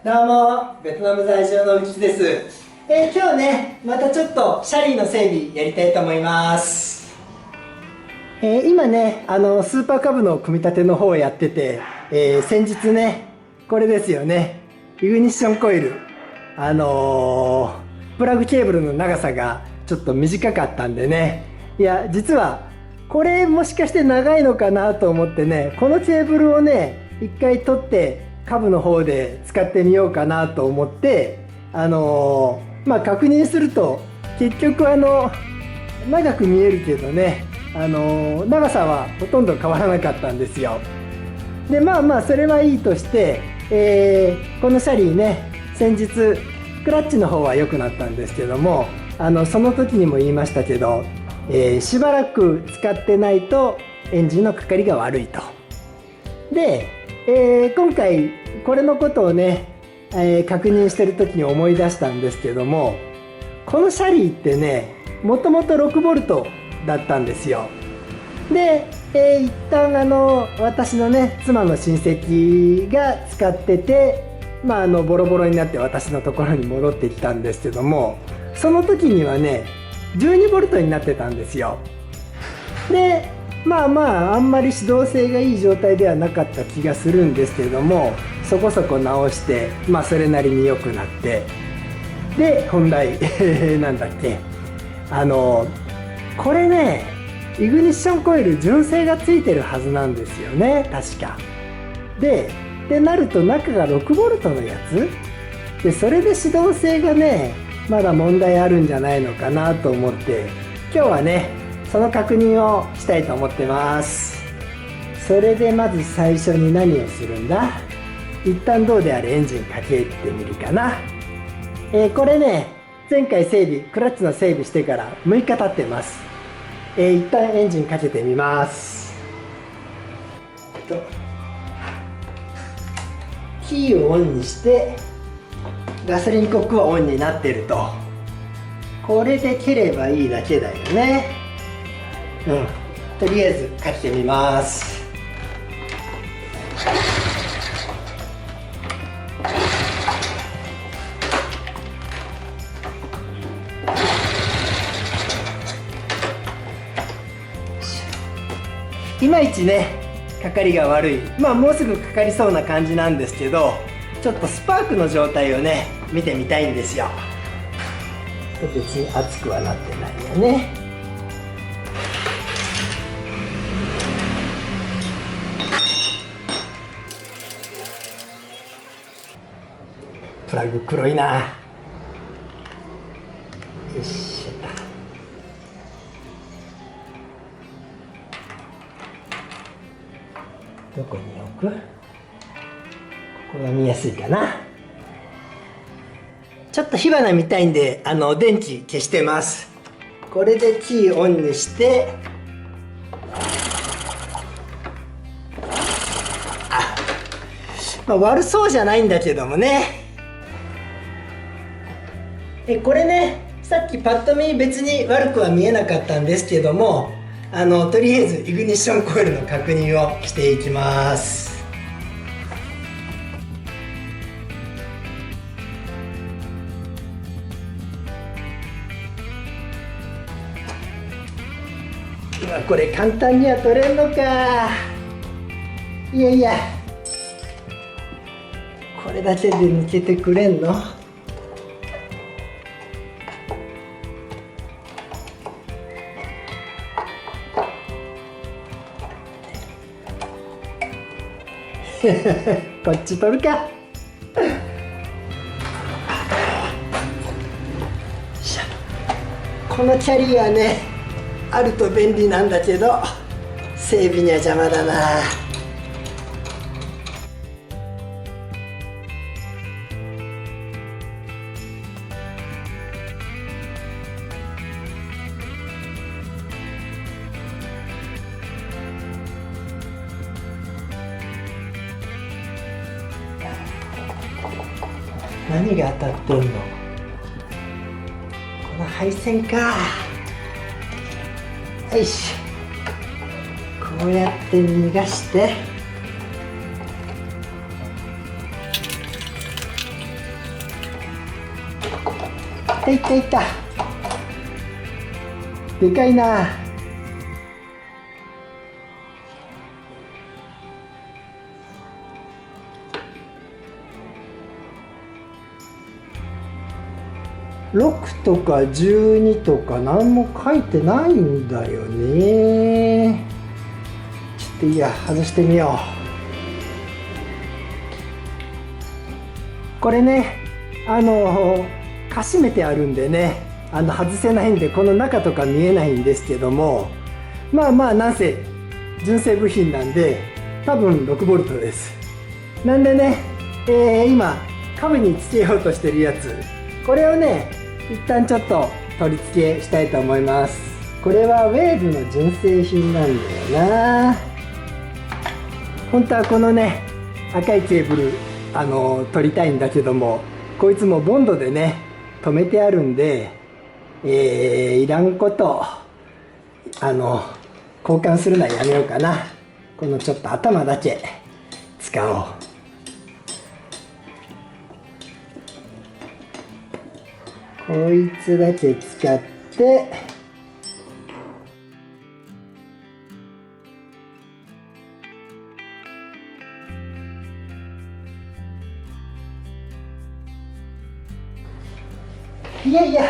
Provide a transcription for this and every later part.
どうも、ベトナム在住の内です。今日ね、またちょっとシャリーの整備やりたいと思います。今ね、スーパーカブの組み立ての方をやってて、先日ね、これですよね、イグニッションコイル。プラグケーブルの長さがちょっと短かったんでね、いや、実は、これもしかして長いのかなと思ってね、このケーブルをね、一回取って、カブの方で使ってみようかなと思って、確認すると結局長く見えるけどね、長さはほとんど変わらなかったんですよ。でそれはいいとして、このシャリーね、先日クラッチの方は良くなったんですけども、その時にも言いましたけど、しばらく使ってないとエンジンのかかりが悪いと。で今回これのことをね、確認してる時に思い出したんですけども、このシャリーってね、もともと 6V だったんですよ。で、一旦私のね、妻の親戚が使ってて、ボロボロになって私のところに戻ってきたんですけども、その時にはね 12V になってたんですよ。であんまり指導性がいい状態ではなかった気がするんですけれども、そこそこ直して、それなりに良くなって、で本題なんだっけ、これね、イグニッションコイル純正がついてるはずなんですよね、確か。でなると中が 6V のやつで、それで指導性がねまだ問題あるんじゃないのかなと思って、今日はねその確認をしたいと思ってます。それでまず最初に何をするんだ。一旦どうであれエンジンかけてみるかな。これね、前回クラッチの整備してから6日経ってます。一旦エンジンかけてみます。キーをオンにしてガソリンコックはオンになってると。これで切ればいいだけだよね。とりあえずかけてみます。いまいちねかかりが悪い、もうすぐかかりそうな感じなんですけど、ちょっとスパークの状態をね見てみたいんですよ。別に熱くはなってないよね。プラグ黒いな。よいしょ。どこに置く？ここが見やすいかな。ちょっと火花見たいんで電気消してます。これでキーオンにして、悪そうじゃないんだけどもね。これね、さっきパッと見別に悪くは見えなかったんですけども、とりあえずイグニッションコイルの確認をしていきます。これ簡単には取れんのか。いやいや、これだけで抜けてくれんの？こっち取るか。このキャリアね、あると便利なんだけど整備には邪魔だな。何が当たってんの？この配線か。よし、こうやって逃がして、いったいった。でかいな。6とか12とか何も書いてないんだよね。ちょっといいや、外してみよう。これね、かしめてあるんでね、外せないんで、この中とか見えないんですけども、まあまあなんせ純正部品なんで、多分 6V です。なんでね、今カブにつけようとしてるやつ、これをね一旦ちょっと取り付けしたいと思います。これはウェーブの純正品なんだよな。本当はこのね赤いケーブル取りたいんだけども、こいつもボンドでね止めてあるんで、いらんこと交換するのはやめようかな。このちょっと頭だけ使おう。こいつだけ使って、いやいや、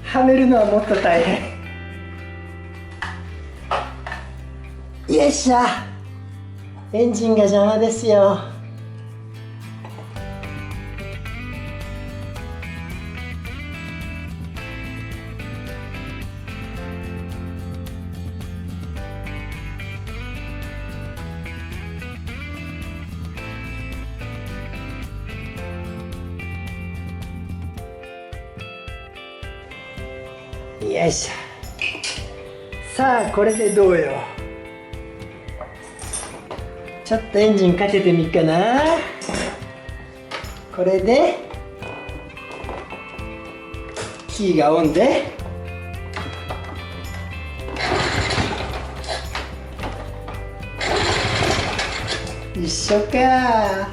はめるのはもっと大変。よいしょ。エンジンが邪魔ですよ。よいしょ。さあこれでどうよ。ちょっとエンジンかけてみっかな。これでキーがオンで、一緒か。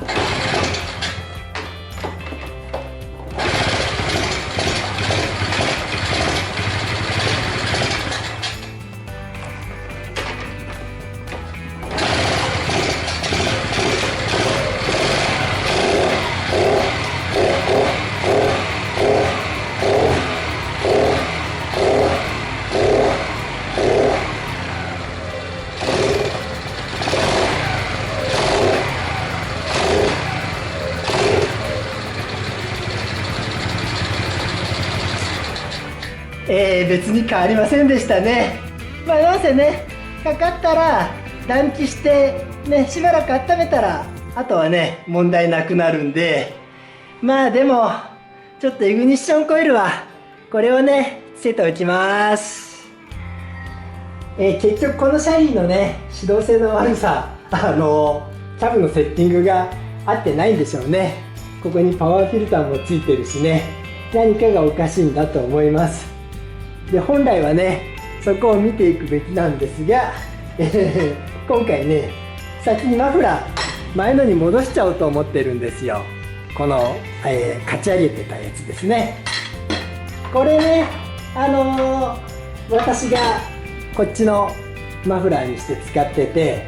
別に変わりませんでしたね。まあなんせね、かかったら暖気してね、しばらく温めたらあとはね問題なくなるんで、まあでもちょっとイグニッションコイルはこれをねつけておきます。結局このシャリーのね指導性の悪さ、キャブのセッティングが合ってないんでしょうね。ここにパワーフィルターもついてるしね、何かがおかしいんだと思います。で本来はねそこを見ていくべきなんですが、今回ね先にマフラー前のに戻しちゃおうと思ってるんですよ。この、かち上げてたやつですね。これね私がこっちのマフラーにして使ってて、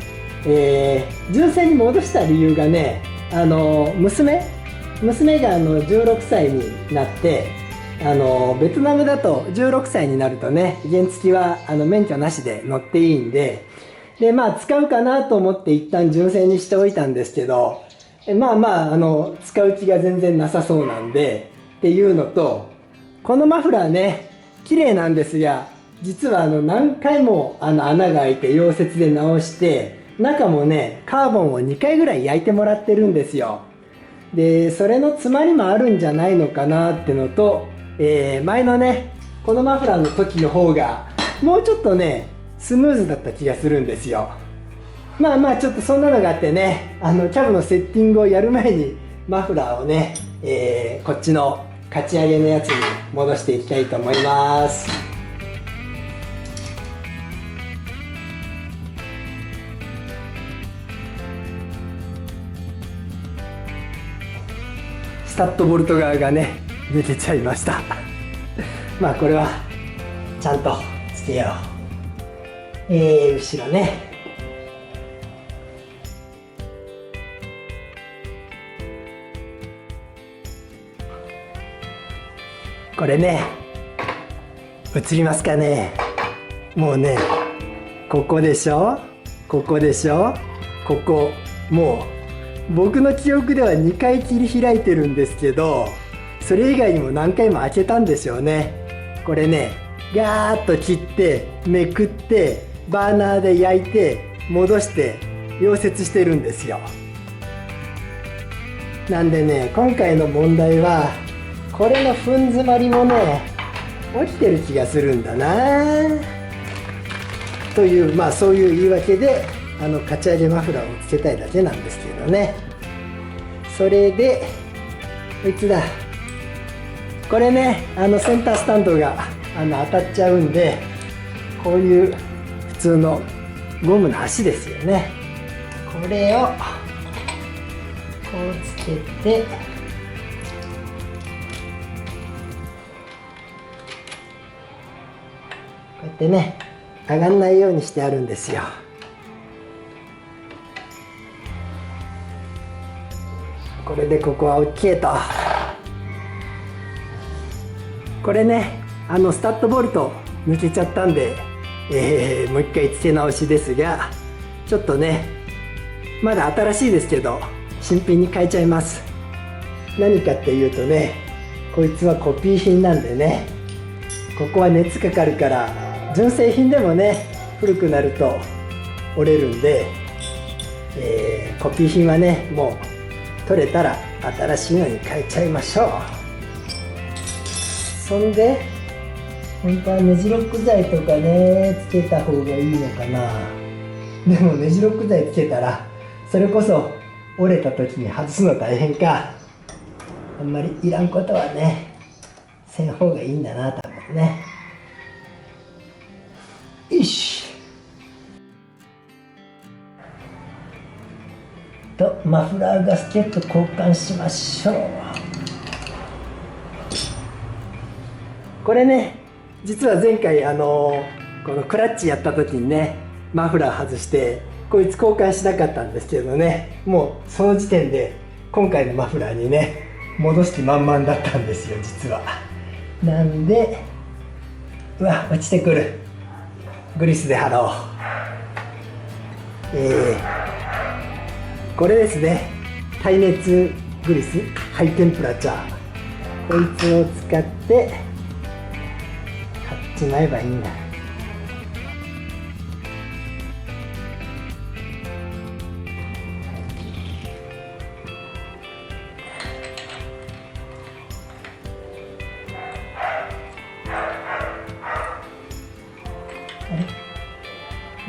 純正に戻した理由がね、娘が16歳になって、ベトナムだと16歳になるとね原付は免許なしで乗っていいんで、まあ使うかなと思って一旦純正にしておいたんですけど、まあまあ使う気が全然なさそうなんでっていうのと、このマフラーね綺麗なんですが、実は何回も穴が開いて溶接で直して、中もねカーボンを2回ぐらい焼いてもらってるんですよ。でそれの詰まりもあるんじゃないのかなってのと、前のねこのマフラーの時の方がもうちょっとねスムーズだった気がするんですよ。まあまあちょっとそんなのがあってね、キャブのセッティングをやる前にマフラーをね、こっちのかち上げのやつに戻していきたいと思います。スタッドボルト側がね抜けちゃいました。まあこれはちゃんとつけよう。後ろね。これね、映りますかね。もうね、ここでしょ、ここでしょ、ここ、もう僕の記憶では2回切り開いてるんですけど、それ以外にも何回も開けたんでしょうね。これね、ガーッと切ってめくってバーナーで焼いて戻して溶接してるんですよ。なんでね、今回の問題はこれのふん詰まりもね起きてる気がするんだなという、まあそういう言い訳でかち上げマフラーをつけたいだけなんですけどね。それでこいつだ、これね、センタースタンドが当たっちゃうんで、こういう普通のゴムの足ですよね。これをこうつけて、こうやってね上がんないようにしてあるんですよ。これでここは OK と。これね、スタッドボルト抜けちゃったんで、もう一回つけ直しですが、ちょっとねまだ新しいですけど新品に変えちゃいます。何かっていうとね、こいつはコピー品なんでね、ここは熱かかるから、純正品でもね古くなると折れるんで、コピー品はねもう取れたら新しいのに変えちゃいましょう。そんで本当はネジロック剤とかねつけた方がいいのかな。でもネジロック剤つけたらそれこそ折れた時に外すの大変か。あんまりいらんことはねせん方がいいんだな、多分ね。よしと、マフラーガスケット交換しましょう。これね、実は前回このクラッチやった時にねマフラー外してこいつ交換しなかったんですけどね、もうその時点で今回のマフラーにね戻す気満々だったんですよ、実は。なんで、うわ落ちてくる。グリスで貼ろう。これですね、耐熱グリスハイテンプラチャー、こいつを使って貼っちまえばいいんだ。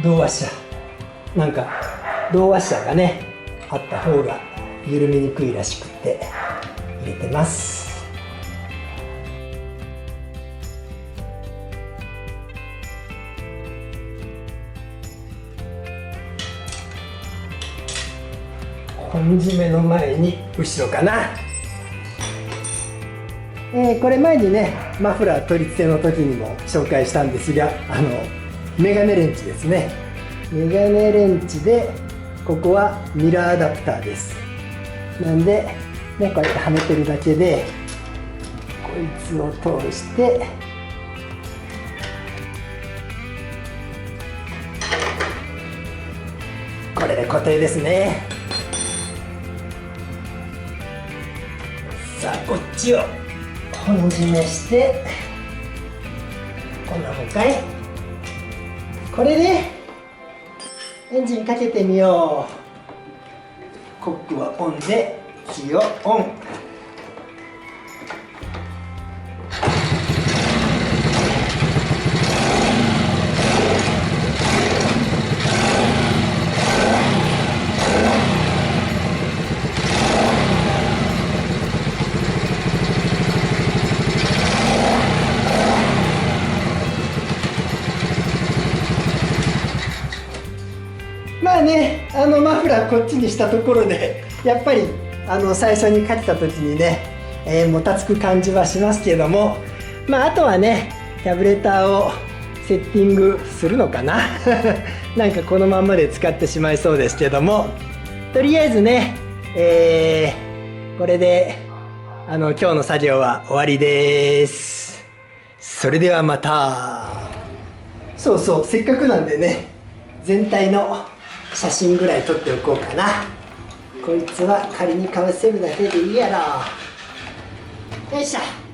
銅ワッシャー、なんか銅ワッシャーがねあった方が緩みにくいらしくて入れてます。本締めの前に後ろかな。これ前にねマフラー取り付けの時にも紹介したんですが、メガネレンチですね。メガネレンチでここはミラーアダプターです。なんでね、こうやってはめてるだけでこいつを通してこれで固定ですね。さあこっちを本締めしてこんなもんかい。これでエンジンかけてみよう。コックはオンでキーをオン。まあね、マフラーこっちにしたところでやっぱり最初にかけた時にねもたつく感じはしますけども、あとはねタブレッターをセッティングするのかななんかこのまんまで使ってしまいそうですけども、とりあえずね、これで今日の作業は終わりです。それではまた。そうそう、せっかくなんでね全体の写真ぐらい撮っておこうかな。こいつは仮にかぶせるだけでいいやろ。よいしょ。